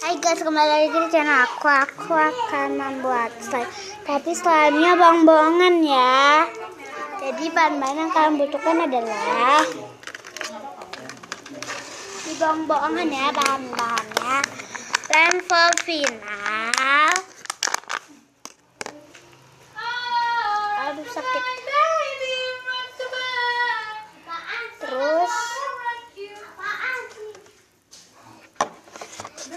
Hai guys, kembali lagi di channel aku. Aku akan membuat slime, tapi slime-nya bohong-bohongan ya. Jadi bahan-bahan yang kalian butuhkan adalah di bohong-bohongan ya bahan-bahannya. Rainbow final. Aduh sakit. Terus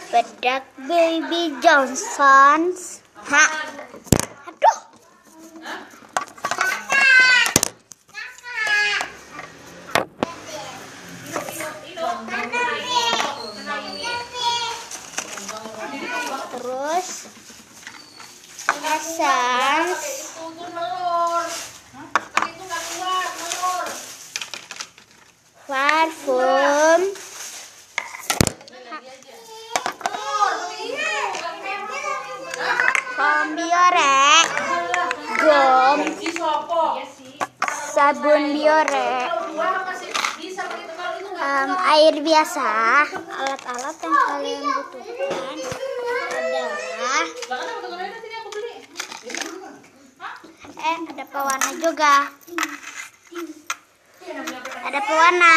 bedak Baby Johnson's. Aduh. Terus essence, parfum, biore, gom, sabun biore, air biasa. Alat-alat yang kalian butuhkan adalah ada pewarna juga. Ada pewarna.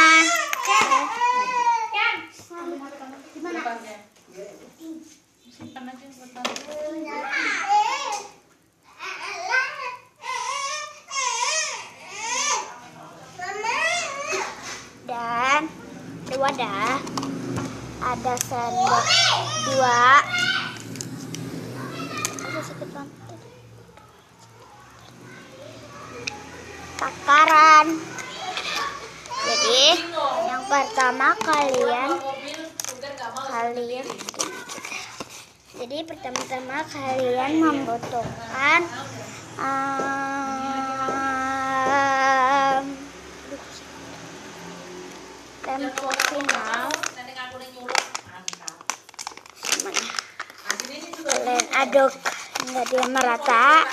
Dan di wadah ada sendok 2. Takaran. Jadi yang pertama kalian membutuhkan Rainbow final. Kalian aduk hingga dia merata.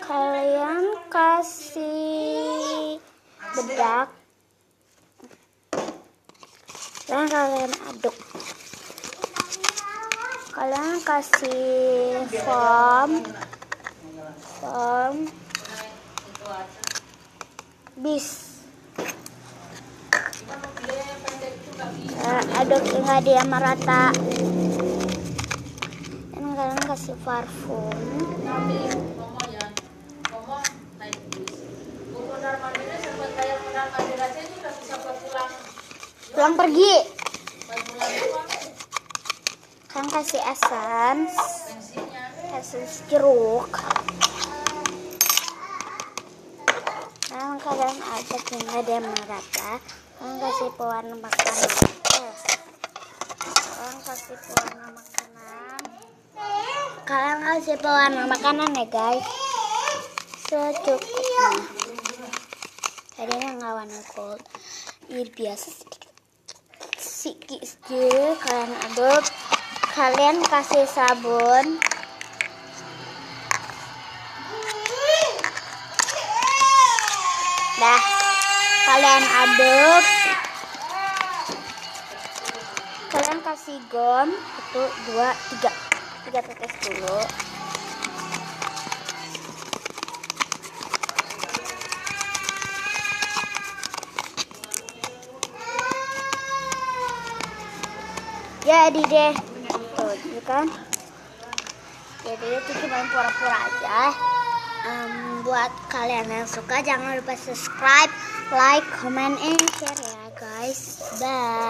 Kalian kasih bedak dan kalian aduk. Kalian kasih foam bis. Aduk hingga dia merata. Dan kalian kasih parfum. Pulang pergi. Kalian kasih essence jeruk. Dan kalian aduk hingga dia merata. Kalian kasih pewarna makanan. Kalian kasih pewarna makanan ya guys, secukupnya. Tadinya nggak warna gold, biar biasa sedikit. Kalian aduk. Kalian kasih sabun. Dah, kalian aduk. Kalian kasih gom 1, 2, 3 tetes dulu. Jadi deh, tuh kan. Jadi itu cuma pura-pura aja. Buat kalian yang suka jangan lupa subscribe, like, comment, and share ya guys. Bye.